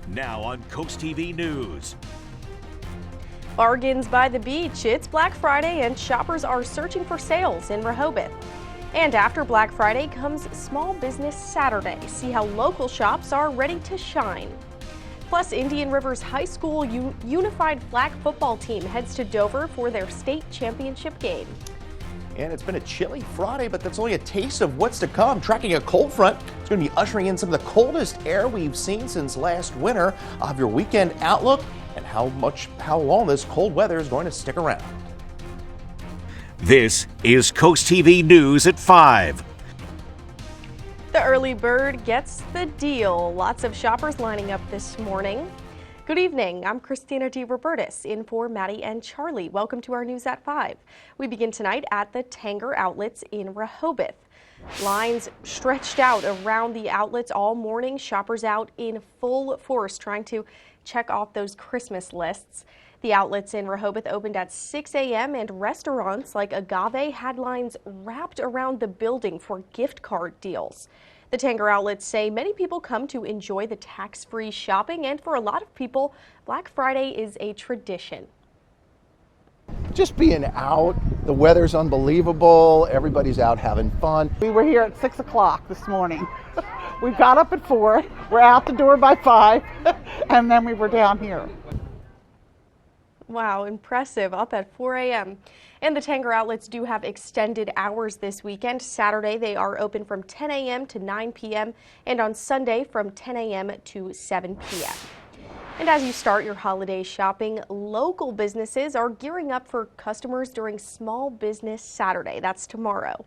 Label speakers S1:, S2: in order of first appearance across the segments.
S1: Now on CoastTV News.
S2: Bargains by the beach. It's Black Friday and shoppers are searching for sales in Rehoboth. And after Black Friday comes Small Business Saturday. See how local shops are ready to shine. Plus, Indian River's high school unified flag football team heads to Dover for their state championship game.
S3: And it's been a chilly Friday, but that's only a taste of what's to come. Tracking a cold front, it's going to be ushering in some of the coldest air we've seen since last winter. I'll have your weekend outlook and how long this cold weather is going to stick around.
S1: This is CoastTV News at 5.
S2: The early bird gets the deal. Lots of shoppers lining up this morning. Good evening. I'm Christina DeRobertis in for Maddie and Charlie. Welcome to our News at 5. We begin tonight at the Tanger Outlets in Rehoboth. Lines stretched out around the outlets all morning. Shoppers out in full force trying to check off those Christmas lists. The outlets in Rehoboth opened at 6 a.m. and restaurants like Agave had lines wrapped around the building for gift card deals. The Tanger Outlets say many people come to enjoy the tax-free shopping, and for a lot of people, Black Friday is a tradition.
S4: Just being out, the weather's unbelievable, everybody's out having fun.
S5: We were here at 6 o'clock this morning. We got up at 4, we're out the door by 5, and then we were down here.
S2: Wow, impressive. Up at 4 a.m. And the Tanger Outlets do have extended hours this weekend. Saturday, they are open from 10 a.m. to 9 p.m. and on Sunday from 10 a.m. to 7 p.m. And as you start your holiday shopping, local businesses are gearing up for customers during Small Business Saturday. That's tomorrow.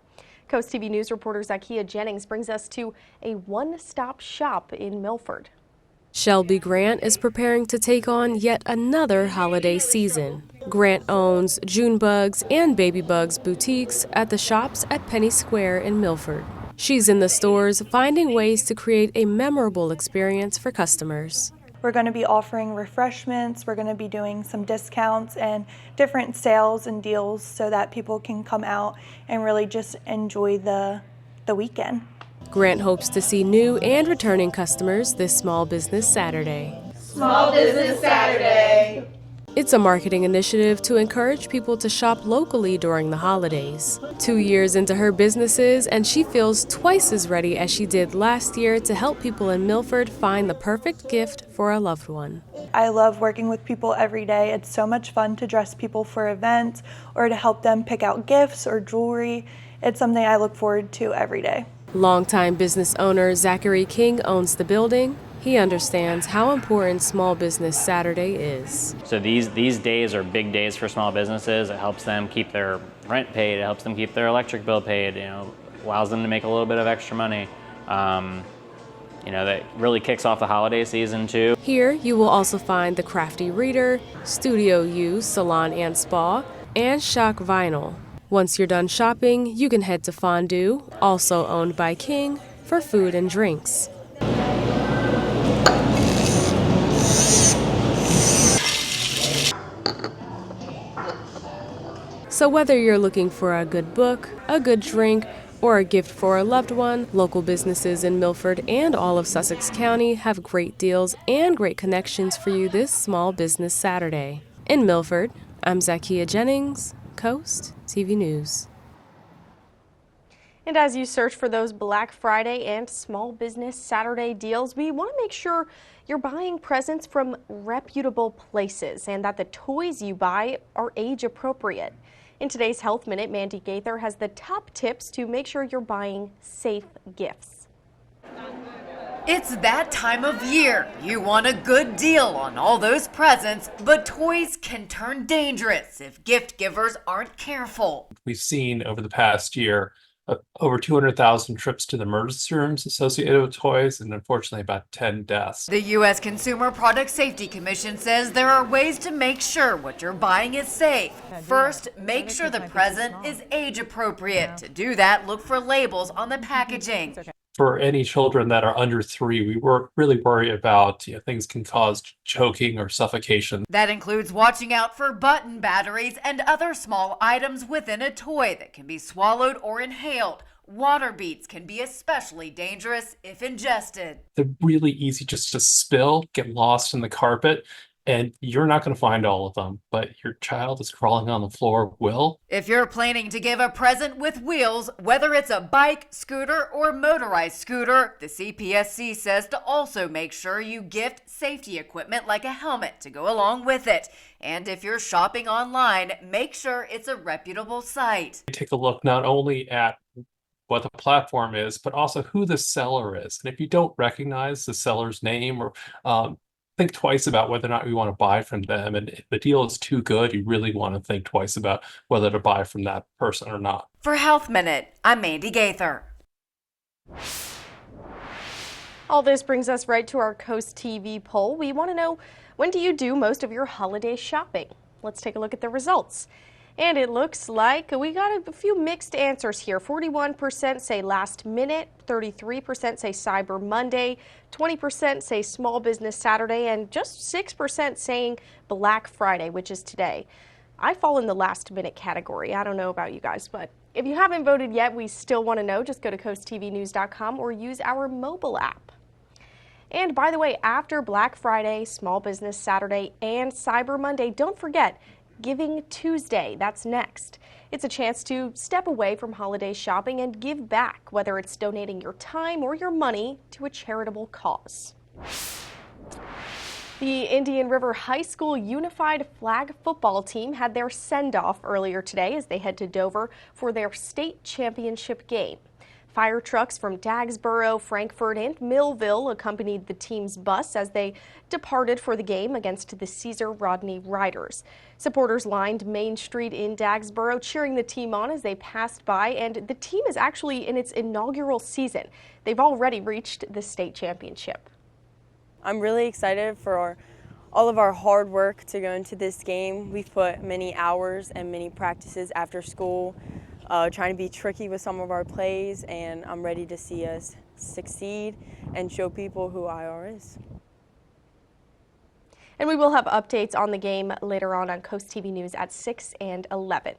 S2: CoastTV News reporter Zakia Jennings brings us to a one-stop shop in Milford.
S6: Shelby Grant is preparing to take on yet another holiday season. Grant owns Junebugs and Babybugs boutiques at the shops at Penny Square in Milford. She's in the stores finding ways to create a memorable experience for customers.
S7: We're going to be offering refreshments, we're going to be doing some discounts and different sales and deals so that people can come out and really just enjoy the weekend.
S6: Grant hopes to see new and returning customers this Small Business Saturday.
S8: Small Business Saturday!
S6: It's a marketing initiative to encourage people to shop locally during the holidays. 2 years into her businesses, and she feels twice as ready as she did last year to help people in Milford find the perfect gift for a loved one.
S7: I love working with people every day. It's so much fun to dress people for events or to help them pick out gifts or jewelry. It's something I look forward to every day.
S6: Longtime business owner Zachary King owns the building. He understands how important Small Business Saturday is.
S9: So these days are big days for small businesses. It helps them keep their rent paid. It helps them keep their electric bill paid. Allows them to make a little bit of extra money. That really kicks off the holiday season too.
S6: Here you will also find the Crafty Reader, Studio U Salon and Spa, and Shock Vinyl. Once you're done shopping, you can head to Fondue, also owned by King, for food and drinks. So whether you're looking for a good book, a good drink, or a gift for a loved one, local businesses in Milford and all of Sussex County have great deals and great connections for you this Small Business Saturday. In Milford, I'm Zakia Jennings, Coast TV News.
S2: And as you search for those Black Friday and Small Business Saturday deals, we want to make sure you're buying presents from reputable places and that the toys you buy are age appropriate. In today's Health Minute, Mandy Gaither has the top tips to make sure you're buying safe gifts.
S8: It's that time of year. You want a good deal on all those presents, but toys can turn dangerous if gift givers aren't careful.
S10: We've seen over the past year over 200,000 trips to the emergency rooms associated with toys, and unfortunately about 10 deaths.
S8: The U.S. Consumer Product Safety Commission says there are ways to make sure what you're buying is safe. First, make sure the present is age appropriate. To do that, look for labels on the packaging.
S10: For any children that are under 3, we really worry about things can cause choking or suffocation.
S8: That includes watching out for button batteries and other small items within a toy that can be swallowed or inhaled, Water beets can be especially dangerous if ingested.
S10: They're really easy just to spill, get lost in the carpet, and you're not going to find all of them, but your child is crawling on the floor will.
S8: If you're planning to give a present with wheels, whether it's a bike, scooter, or motorized scooter, the CPSC says to also make sure you gift safety equipment like a helmet to go along with it. And if you're shopping online, make sure it's a reputable site.
S10: Take a look not only at what the platform is, but also who the seller is. And if you don't recognize the seller's name or think twice about whether or not you want to buy from them. And if the deal is too good, you really want to think twice about whether to buy from that person or not.
S8: For Health Minute, I'm Mandy Gaither.
S2: All this brings us right to our Coast TV poll. We want to know, when do you do most of your holiday shopping? Let's take a look at the results. And it looks like we got a few mixed answers here. 41% say last minute, 33% say Cyber Monday, 20% say Small Business Saturday, and just 6% saying Black Friday, which is today. I fall in the last minute category. I don't know about you guys, but if you haven't voted yet, we still want to know. Just go to coasttvnews.com or use our mobile app. And by the way, after Black Friday, Small Business Saturday, and Cyber Monday, don't forget Giving Tuesday. That's next. It's a chance to step away from holiday shopping and give back, whether it's donating your time or your money to a charitable cause. The Indian River High School Unified Flag football team had their send-off earlier today as they head to Dover for their state championship game. Fire trucks from Dagsboro, Frankfort, and Millville accompanied the team's bus as they departed for the game against the Caesar Rodney Riders. Supporters lined Main Street in Dagsboro, cheering the team on as they passed by, and the team is actually in its inaugural season. They've already reached the state championship.
S11: I'm really excited for all of our hard work to go into this game. We've put many hours and many practices after school, trying to be tricky with some of our plays, and I'm ready to see us succeed and show people who IR is.
S2: And we will have updates on the game later on Coast TV News at 6 and 11.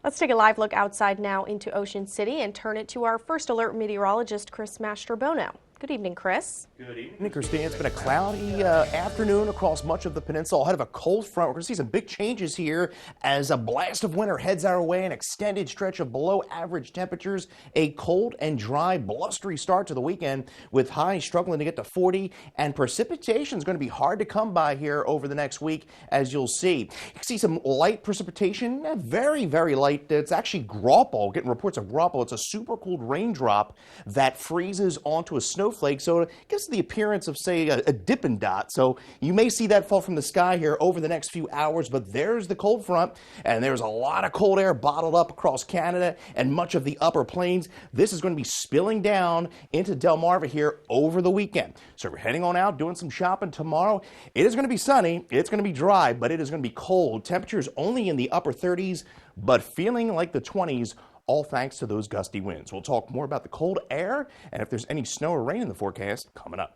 S2: Let's take a live look outside now into Ocean City and turn it to our first alert meteorologist, Chris Mastrobono. Good evening, Chris.
S3: Good evening, Christine. It's been a cloudy afternoon across much of the peninsula ahead of a cold front. We're going to see some big changes here as a blast of winter heads our way, an extended stretch of below average temperatures, a cold and dry, blustery start to the weekend with highs struggling to get to 40, and precipitation is going to be hard to come by here over the next week, as you'll see. You can see some light precipitation, very, very light. It's actually graupel, getting reports of graupel. It's a super cooled raindrop that freezes onto a snowflake, so it gives the appearance of, say, a Dippin' Dot. So you may see that fall from the sky here over the next few hours, but there's the cold front, and there's a lot of cold air bottled up across Canada and much of the upper plains. This is going to be spilling down into Delmarva here over the weekend. So we're heading on out, doing some shopping tomorrow. It is going to be sunny, it's going to be dry, but it is going to be cold. Temperatures only in the upper 30s, but feeling like the 20s, all thanks to those gusty winds. We'll talk more about the cold air and if there's any snow or rain in the forecast coming up.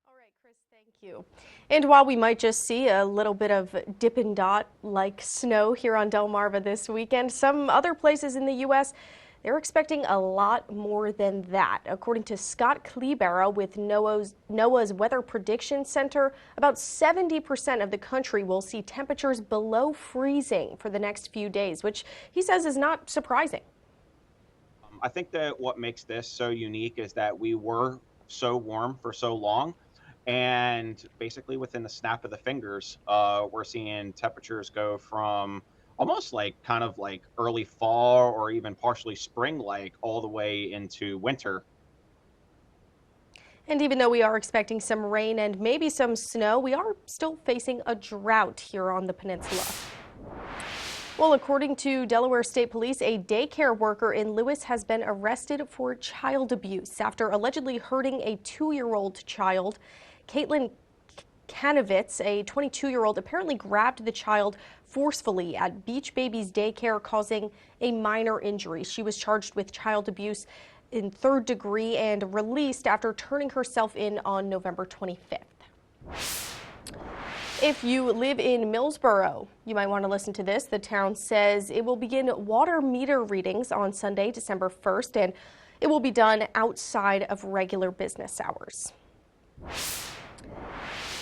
S2: All right, Chris, thank you. And while we might just see a little bit of Dippin' Dot like snow here on Delmarva this weekend, some other places in the U.S., they're expecting a lot more than that. According to Scott Klebera with NOAA's Weather Prediction Center, about 70% of the country will see temperatures below freezing for the next few days, which he says is not surprising.
S12: I think that what makes this so unique is that we were so warm for so long, and basically within the snap of the fingers, we're seeing temperatures go from almost like kind of like early fall or even partially spring-like all the way into winter.
S2: And even though we are expecting some rain and maybe some snow, we are still facing a drought here on the peninsula. Well, according to Delaware State Police, a daycare worker in Lewis has been arrested for child abuse after allegedly hurting a 2-year-old child. Caitlin Kanovitz, a 22-year-old, apparently grabbed the child forcefully at Beach Babies Daycare, causing a minor injury. She was charged with child abuse in 3rd degree and released after turning herself in on November 25th. If you live in Millsboro, you might want to listen to this. The town says it will begin water meter readings on Sunday, December 1st, and it will be done outside of regular business hours.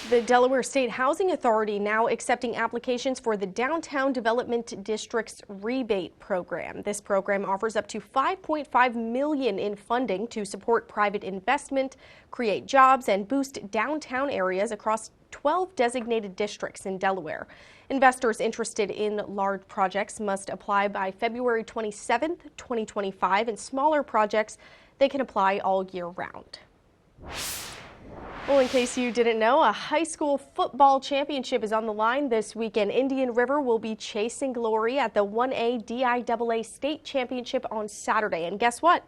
S2: The Delaware State Housing Authority now accepting applications for the Downtown Development District's rebate program. This program offers up to $5.5 million in funding to support private investment, create jobs, and boost downtown areas across 12 designated districts in Delaware. Investors interested in large projects must apply by February 27th, 2025, and smaller projects, they can apply all year round. Well, in case you didn't know, a high school football championship is on the line this weekend. Indian River will be chasing glory at the 1A DIAA State Championship on Saturday. And guess what?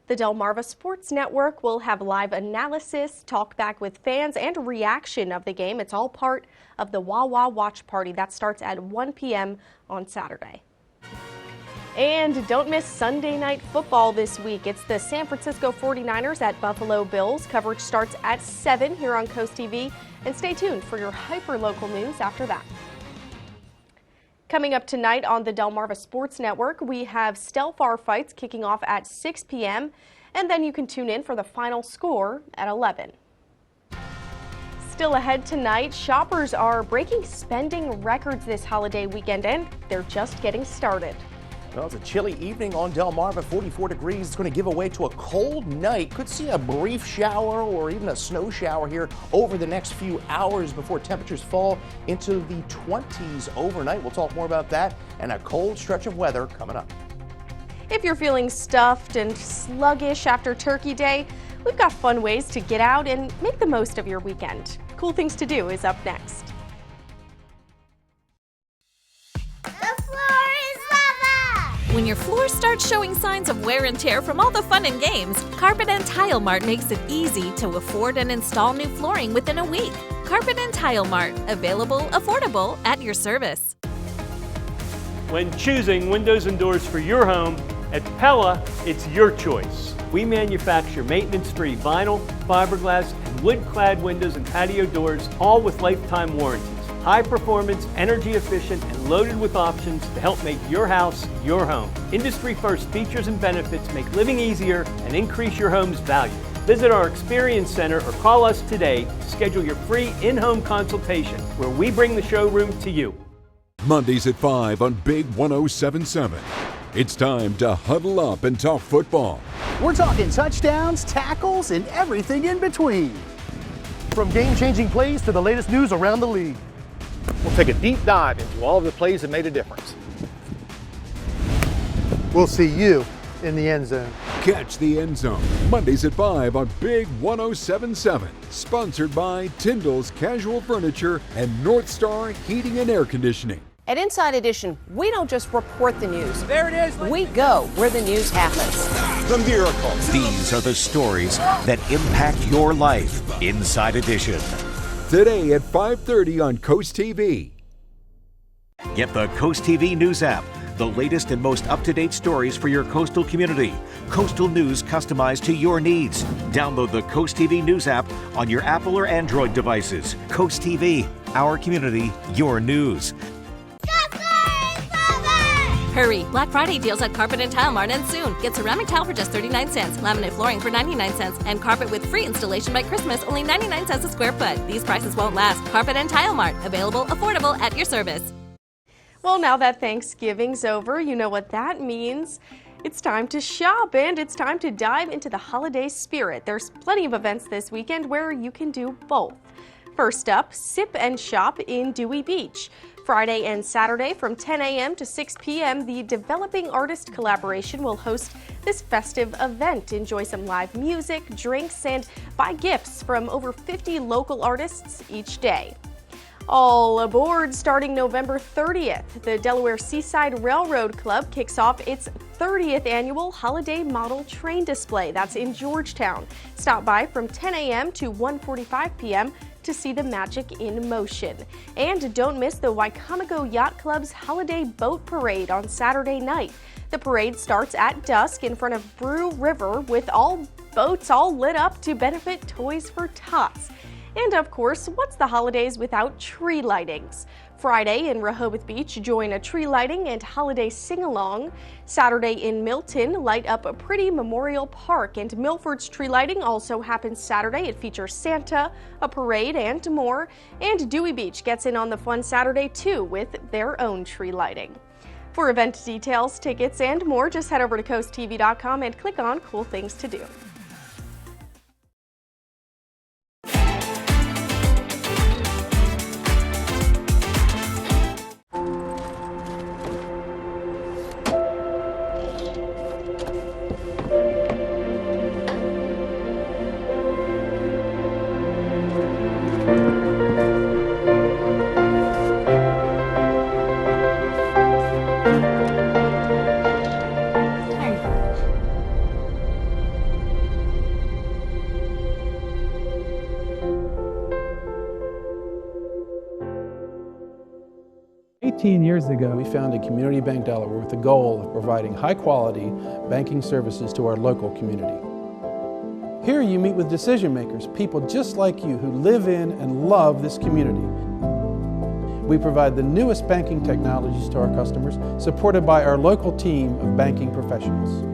S2: The Delmarva Sports Network will have live analysis, talk back with fans, and reaction of the game. It's all part of the Wawa Watch Party that starts at 1 p.m. on Saturday. And don't miss Sunday Night Football this week. It's the San Francisco 49ers at Buffalo Bills. Coverage starts at 7 here on Coast TV. And stay tuned for your hyper-local news after that. Coming up tonight on the Delmarva Sports Network, we have Stelfar fights kicking off at 6 p.m. And then you can tune in for the final score at 11. Still ahead tonight, shoppers are breaking spending records this holiday weekend, and they're just getting started.
S3: Well, it's a chilly evening on Delmarva, 44 degrees. It's going to give way to a cold night. Could see a brief shower or even a snow shower here over the next few hours before temperatures fall into the 20s overnight. We'll talk more about that and a cold stretch of weather coming up.
S2: If you're feeling stuffed and sluggish after Turkey Day, we've got fun ways to get out and make the most of your weekend. Cool Things to Do is up next.
S13: When your floors start showing signs of wear and tear from all the fun and games, Carpet and Tile Mart makes it easy to afford and install new flooring within a week. Carpet and Tile Mart, available, affordable, at your service.
S14: When choosing windows and doors for your home, at Pella, it's your choice. We manufacture maintenance-free vinyl, fiberglass, and wood-clad windows and patio doors, all with lifetime warranties. High performance, energy efficient, and loaded with options to help make your house your home. Industry first features and benefits make living easier and increase your home's value. Visit our Experience Center or call us today to schedule your free in-home consultation where we bring the showroom to you.
S15: Mondays at 5 on Big 107.7. It's time to huddle up and talk football.
S16: We're talking touchdowns, tackles, and everything in between. From game-changing plays to the latest news around the league.
S4: We'll take a deep dive into all of the plays that made a difference.
S16: We'll see you in the end zone.
S15: Catch the End Zone, Mondays at 5 on Big 107.7. Sponsored by Tyndall's Casual Furniture and North Star Heating and Air Conditioning.
S17: At Inside Edition, we don't just report the news.
S16: There it is.
S17: We go where the news happens.
S1: The miracle. These are the stories that impact your life. Inside Edition.
S15: Today at 5:30 on Coast TV.
S1: Get the Coast TV News app. The latest and most up-to-date stories for your coastal community. Coastal news customized to your needs. Download the Coast TV News app on your Apple or Android devices. Coast TV, our community, your news.
S13: Hurry! Black Friday deals at Carpet and Tile Mart end soon. Get ceramic tile for just 39 cents, laminate flooring for 99 cents, and carpet with free installation by Christmas, only 99 cents a square foot. These prices won't last. Carpet and Tile Mart, available, affordable, at your service.
S2: Well, now that Thanksgiving's over, you know what that means. It's time to shop, and it's time to dive into the holiday spirit. There's plenty of events this weekend where you can do both. First up, Sip and Shop in Dewey Beach. Friday and Saturday from 10 a.m. to 6 p.m., the Developing Artist Collaboration will host this festive event. Enjoy some live music, drinks, and buy gifts from over 50 local artists each day. All aboard starting November 30th. The Delaware Seaside Railroad Club kicks off its 30th annual Holiday Model Train Display. That's in Georgetown. Stop by from 10 a.m. to 1:45 p.m. to see the magic in motion. And don't miss the Wicomico Yacht Club's Holiday Boat Parade on Saturday night. The parade starts at dusk in front of Brew River with all boats all lit up to benefit Toys for Tots. And of course, what's the holidays without tree lightings? Friday in Rehoboth Beach, join a tree lighting and holiday sing-along. Saturday in Milton, light up a pretty Memorial Park. And Milford's tree lighting also happens Saturday. It features Santa, a parade, and more. And Dewey Beach gets in on the fun Saturday too with their own tree lighting. For event details, tickets, and more, just head over to CoastTV.com and click on Cool Things to Do.
S18: Years ago, we founded Community Bank Delaware with the goal of providing high-quality banking services to our local community. Here you meet with decision makers, people just like you who live in and love this community. We provide the newest banking technologies to our customers, supported by our local team of banking professionals.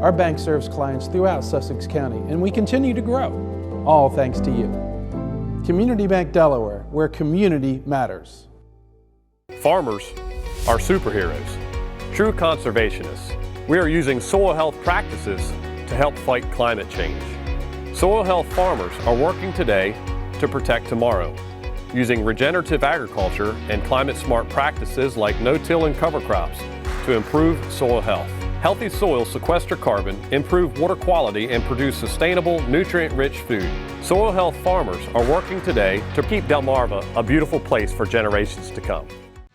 S18: Our bank serves clients throughout Sussex County, and we continue to grow, all thanks to you. Community Bank Delaware, where community matters.
S19: Farmers are superheroes, true conservationists. We are using soil health practices to help fight climate change. Soil health farmers are working today to protect tomorrow, using regenerative agriculture and climate-smart practices like no-till and cover crops to improve soil health. Healthy soils sequester carbon, improve water quality, and produce sustainable, nutrient-rich food. Soil health farmers are working today to keep Delmarva a beautiful place for generations to come.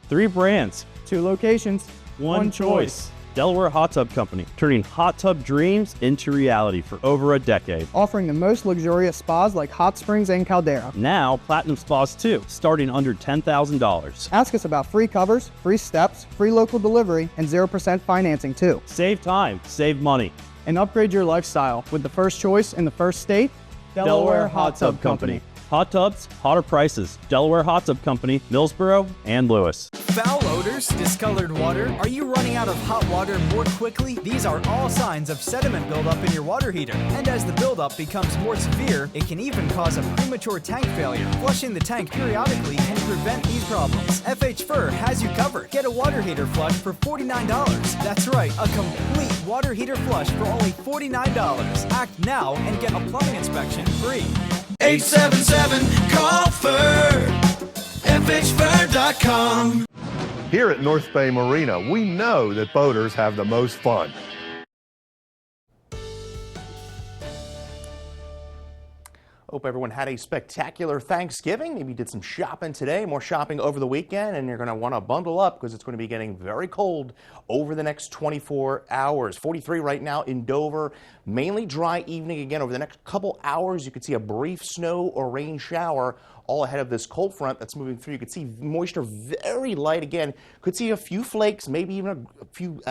S20: 3 brands, 2 locations, 1 choice. Delaware Hot Tub Company, turning hot tub dreams into reality for over a decade.
S21: Offering the most luxurious spas like hot springs and caldera.
S20: Now, Platinum Spas too, starting under $10,000.
S21: Ask us about free covers, free steps, free local delivery, and 0% financing too.
S20: Save time, save money.
S21: And upgrade your lifestyle with the first choice in the first state,
S20: Delaware Hot Tub Company. Hot tubs, hotter prices. Delaware Hot Tub Company, Millsboro, and Lewis.
S22: Foul odors, discolored water. Are you running out of hot water more quickly? These are all signs of sediment buildup in your water heater. And as the buildup becomes more severe, it can even cause a premature tank failure. Flushing the tank periodically can prevent these problems. FH Fur has you covered. Get a water heater flush for $49. That's right, a complete water heater flush for only $49. Act now and get a plumbing inspection free.
S23: 877-CALL-FUR, FHFur.com.
S24: Here at North Bay Marina, we know that boaters have the most fun.
S3: Hope everyone had a spectacular Thanksgiving. Maybe you did some shopping today, more shopping over the weekend, and you're going to want to bundle up because it's going to be getting very cold over the next 24 hours. 43 right now in Dover. Mainly dry evening again. Over the next couple hours, you could see a brief snow or rain shower all ahead of this cold front that's moving through. You could see moisture very light again. Could see a few flakes, maybe even a few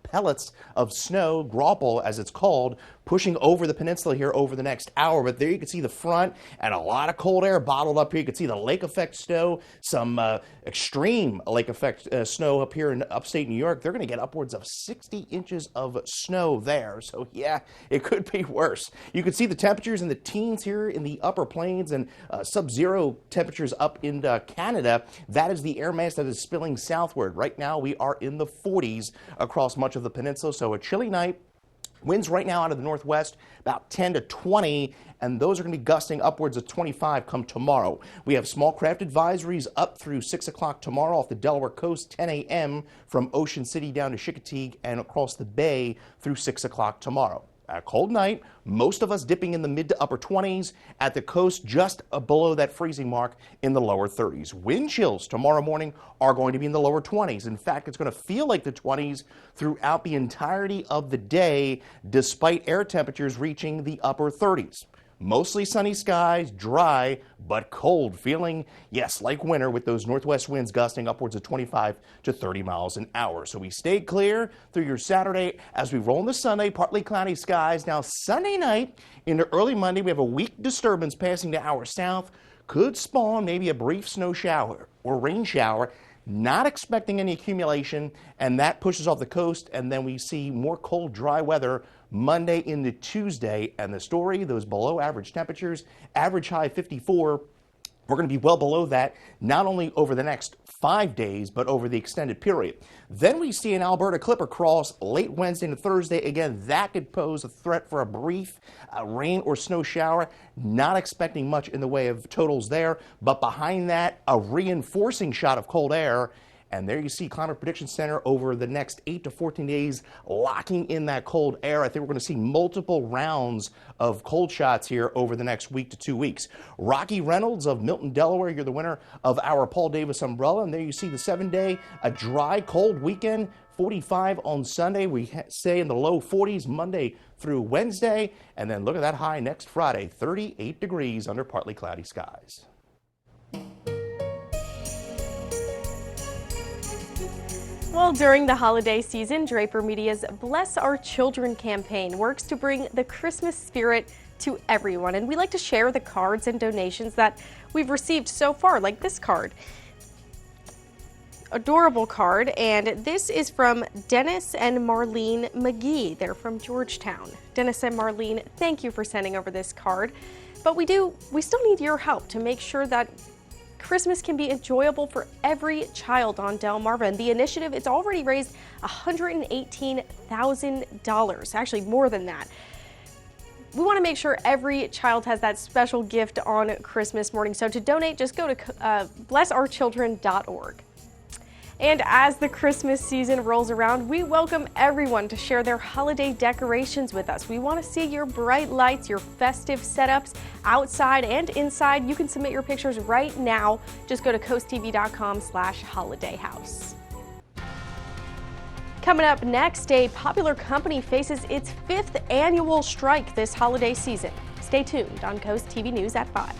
S3: pellets of snow, graupel as it's called, pushing over the peninsula here over the next hour. But there you can see the front and a lot of cold air bottled up here. You can see the lake effect snow, some extreme lake effect snow up here in upstate New York. They're going to get upwards of 60 inches of snow there. So yeah, it could be worse. You can see the temperatures in the teens here in the upper plains and sub-zero temperatures up in Canada. That is the air mass that is spilling southward. Right now we are in the 40s across much of the peninsula. So a chilly night. Winds right now out of the northwest about 10 to 20, and those are going to be gusting upwards of 25 come tomorrow. We have small craft advisories up through 6 o'clock tomorrow off the Delaware coast, 10 a.m. from Ocean City down to Chincoteague and across the bay through 6 o'clock tomorrow. A cold night, most of us dipping in the mid to upper 20s. At the coast, just below that freezing mark in the lower 30s. Wind chills tomorrow morning are going to be in the lower 20s. In fact, it's going to feel like the 20s throughout the entirety of the day, despite air temperatures reaching the upper 30s. Mostly sunny skies, dry, but cold. Feeling, yes, like winter with those northwest winds gusting upwards of 25 to 30 miles an hour. So we stay clear through your Saturday as we roll into Sunday, partly cloudy skies. Now Sunday night into early Monday, we have a weak disturbance passing to our south. Could spawn maybe a brief snow shower or rain shower. Not expecting any accumulation, and that pushes off the coast, and then we see more cold, dry weather Monday into Tuesday. And the story, those below average temperatures, average high 54. We're going to be well below that, not only over the next 5 days, but over the extended period. Then we see an Alberta Clipper cross late Wednesday and Thursday. Again, that could pose a threat for a brief rain or snow shower. Not expecting much in the way of totals there, but behind that, a reinforcing shot of cold air. And there you see Climate Prediction Center over the next 8 to 14 days locking in that cold air. I think we're going to see multiple rounds of cold shots here over the next week to 2 weeks. Rocky Reynolds of Milton, Delaware, you're the winner of our Paul Davis umbrella. And there you see the 7-day, a dry, cold weekend. 45 on Sunday. We say in the low 40s Monday through Wednesday. And then look at that high next Friday, 38 degrees under partly cloudy skies.
S2: Well, during the holiday season, Draper Media's Bless Our Children campaign works to bring the Christmas spirit to everyone. And we like to share the cards and donations that we've received so far, like this card. Adorable card, and this is from Dennis and Marlene McGee. They're from Georgetown. Dennis and Marlene, thank you for sending over this card. But we still need your help to make sure that Christmas can be enjoyable for every child on Delmarva. And the initiative, it's already raised $118,000, actually more than that. We want to make sure every child has that special gift on Christmas morning. So to donate, just go to blessourchildren.org. And as the Christmas season rolls around, we welcome everyone to share their holiday decorations with us. We want to see your bright lights, your festive setups outside and inside. You can submit your pictures right now. Just go to coasttv.com/holidayhouse. Coming up next, a popular company faces its 5th annual strike this holiday season. Stay tuned on Coast TV News at 5.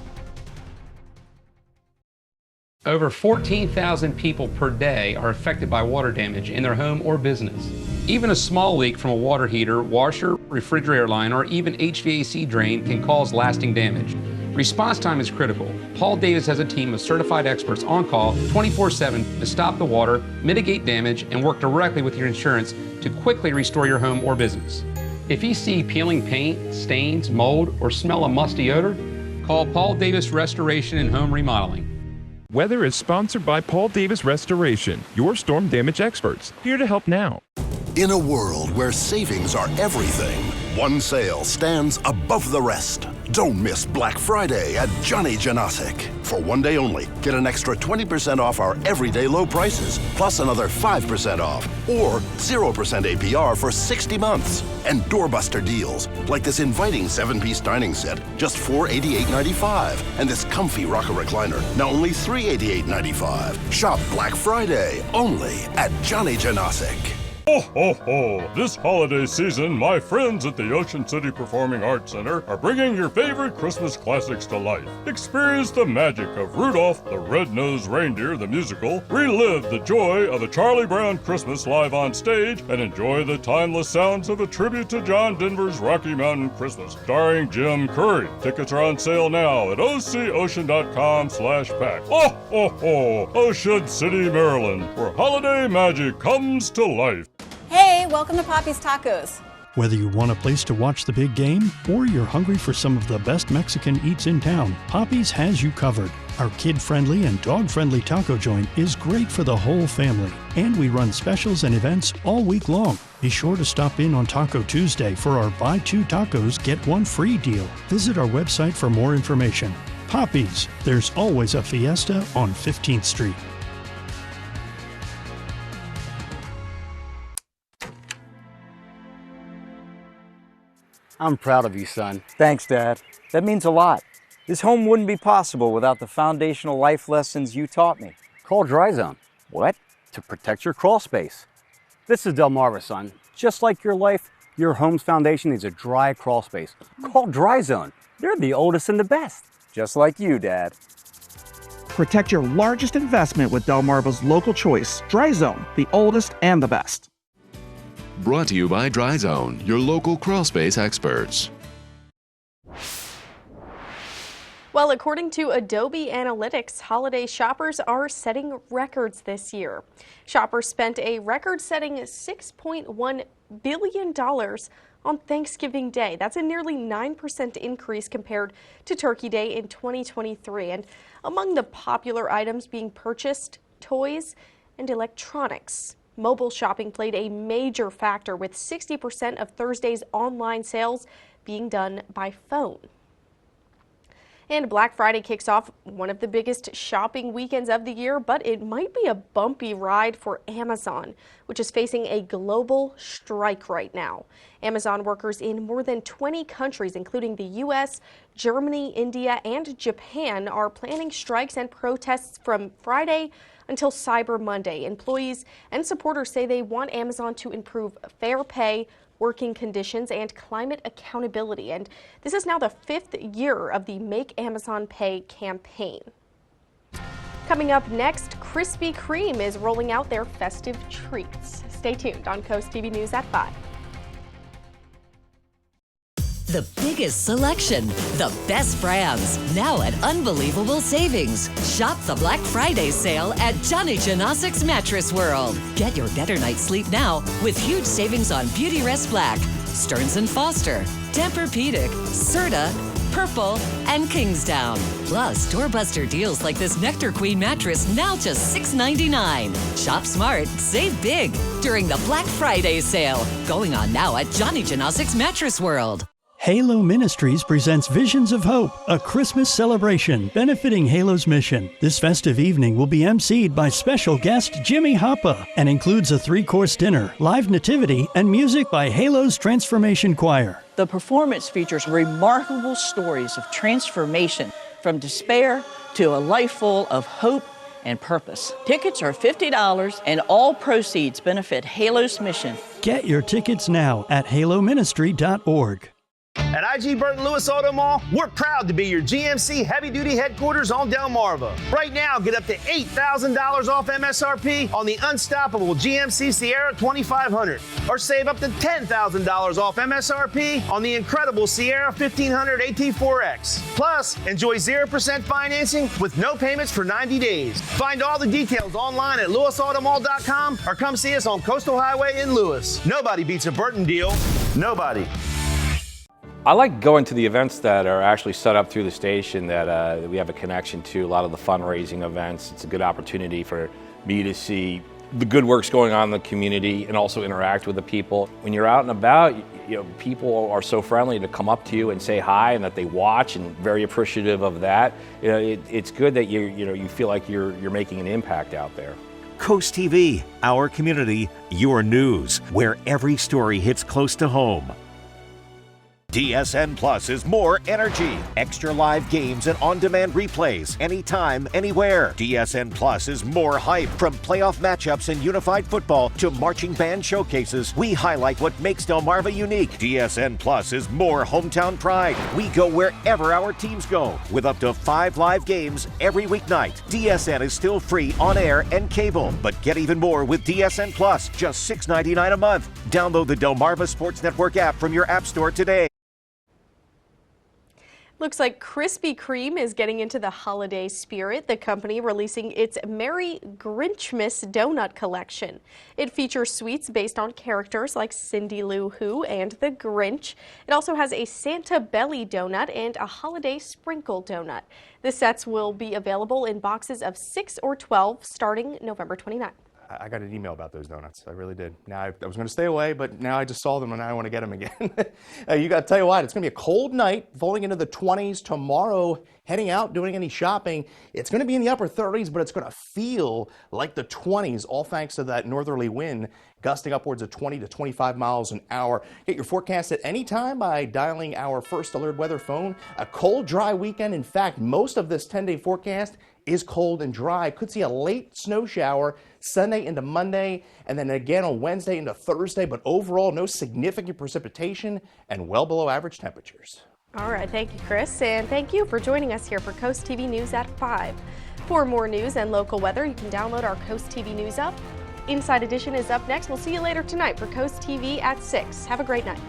S5: Over 14,000 people per day are affected by water damage in their home or business. Even a small leak from a water heater, washer, refrigerator line, or even HVAC drain can cause lasting damage. Response time is critical. Paul Davis has a team of certified experts on call 24/7 to stop the water, mitigate damage, and work directly with your insurance to quickly restore your home or business. If you see peeling paint, stains, mold, or smell a musty odor, call Paul Davis Restoration and Home Remodeling.
S7: Weather is sponsored by Paul Davis Restoration, your storm damage experts, here to help now.
S9: In a world where savings are everything, one sale stands above the rest. Don't miss Black Friday at Johnny Janasic. For one day only, get an extra 20% off our everyday low prices, plus another 5% off, or 0% APR for 60 months. And doorbuster deals, like this inviting 7-piece dining set, just $488.95. And this comfy rocker recliner, now only $388.95. Shop Black Friday, only at Johnny Janasic.
S23: Ho, ho, ho! This holiday season, my friends at the Ocean City Performing Arts Center are bringing your favorite Christmas classics to life. Experience the magic of Rudolph the Red-Nosed Reindeer, the musical, relive the joy of a Charlie Brown Christmas live on stage, and enjoy the timeless sounds of a tribute to John Denver's Rocky Mountain Christmas, starring Jim Curry. Tickets are on sale now at ococean.com/pack. Ho, ho, ho! Ocean City, Maryland, where holiday magic comes to life.
S25: Hey, welcome to Poppy's Tacos.
S26: Whether you want a place to watch the big game or you're hungry for some of the best Mexican eats in town, Poppy's has you covered. Our kid-friendly and dog-friendly taco joint is great for the whole family, and we run specials and events all week long. Be sure to stop in on Taco Tuesday for our buy 2 tacos, get 1 free deal. Visit our website for more information. Poppy's, there's always a fiesta on 15th Street.
S27: I'm proud of you, son. Thanks, Dad. That means a lot. This home wouldn't be possible without the foundational life lessons you taught me.
S28: Call Dry Zone. What? To protect your crawl space. This is Delmarva, son. Just like your life, your home's foundation needs a dry crawl space. Call Dry Zone. They're the oldest and the best, just like you, Dad.
S4: Protect your largest investment with Delmarva's local choice, Dry Zone, the oldest and the best.
S6: Brought to you by Dry Zone, your local crawl space experts.
S2: Well, according to Adobe Analytics, holiday shoppers are setting records this year. Shoppers spent a record-setting $6.1 billion on Thanksgiving Day. That's a nearly 9% increase compared to Turkey Day in 2023. And among the popular items being purchased, toys and electronics. Mobile shopping played a major factor, with 60% of Thursday's online sales being done by phone. And Black Friday kicks off one of the biggest shopping weekends of the year, but it might be a bumpy ride for Amazon, which is facing a global strike right now. Amazon workers in more than 20 countries, including the U.S., Germany, India, and Japan, are planning strikes and protests from Friday until Cyber Monday. Employees and supporters say they want Amazon to improve fair pay, working conditions, and climate accountability. And this is now the 5th year of the Make Amazon Pay campaign. Coming up next, Krispy Kreme is rolling out their festive treats. Stay tuned on Coast TV News at 5.
S8: The biggest selection, the best brands, now at unbelievable savings. Shop the Black Friday sale at Johnny Janosik's Mattress World. Get your better night's sleep now with huge savings on Beautyrest Black, Stearns & Foster, Tempur-Pedic, Serta, Purple, and Kingsdown. Plus, doorbuster deals like this Nectar Queen mattress, now just $6.99. Shop smart, save big during the Black Friday sale. Going on now at Johnny Janosik's Mattress World.
S26: Halo Ministries presents Visions of Hope, a Christmas celebration benefiting Halo's mission. This festive evening will be emceed by special guest Jimmy Hoppa and includes a 3-course dinner, live nativity, and music by Halo's Transformation Choir.
S10: The performance features remarkable stories of transformation from despair to a life full of hope and purpose. Tickets are $50 and all proceeds benefit Halo's mission.
S26: Get your tickets now at haloministry.org.
S11: At IG Burton Lewis Auto Mall, we're proud to be your GMC heavy-duty headquarters on Delmarva. Right now, get up to $8,000 off MSRP on the unstoppable GMC Sierra 2500, or save up to $10,000 off MSRP on the incredible Sierra 1500 AT4X. Plus, enjoy 0% financing with no payments for 90 days. Find all the details online at lewisautomall.com or come see us on Coastal Highway in Lewis. Nobody beats a Burton deal. Nobody.
S12: I like going to the events that are actually set up through the station that we have a connection to, a lot of the fundraising events. It's a good opportunity for me to see the good works going on in the community and also interact with the people. When you're out and about, people are so friendly to come up to you and say hi, and that they watch, and very appreciative of that. It's good that you feel like you're making an impact out there.
S1: Coast TV, our community, your news, where every story hits close to home. DSN Plus is more energy, extra live games and on-demand replays anytime, anywhere. DSN Plus is more hype, from playoff matchups in unified football to marching band showcases. We highlight what makes Delmarva unique. DSN Plus is more hometown pride. We go wherever our teams go, with up to 5 live games every weeknight. DSN is still free on air and cable, but get even more with DSN Plus, just $6.99 a month. Download the Delmarva Sports Network app from your app store today.
S2: Looks like Krispy Kreme is getting into the holiday spirit. The company releasing its Merry Grinchmas donut collection. It features sweets based on characters like Cindy Lou Who and the Grinch. It also has a Santa Belly donut and a holiday sprinkle donut. The sets will be available in boxes of 6 or 12 starting November 29th.
S3: I got an email about those donuts. I really did. Now, I was going to stay away, but now I just saw them and I want to get them again. You got to tell you what, it's going to be a cold night, falling into the 20s tomorrow. Heading out, doing any shopping, it's going to be in the upper 30s, but it's going to feel like the 20s, all thanks to that northerly wind gusting upwards of 20 to 25 miles an hour. Get your forecast at any time by dialing our First Alert weather phone. A cold, dry weekend. In fact, most of this 10-day forecast is cold and dry. Could see a late snow shower Sunday into Monday, and then again on Wednesday into Thursday, but overall no significant precipitation and well below average temperatures.
S2: All right, thank you, Chris, and thank you for joining us here for Coast TV News at 5. For more news and local weather, you can download our Coast TV News app. Inside Edition is up next. We'll see you later tonight for Coast TV at 6. Have a great night.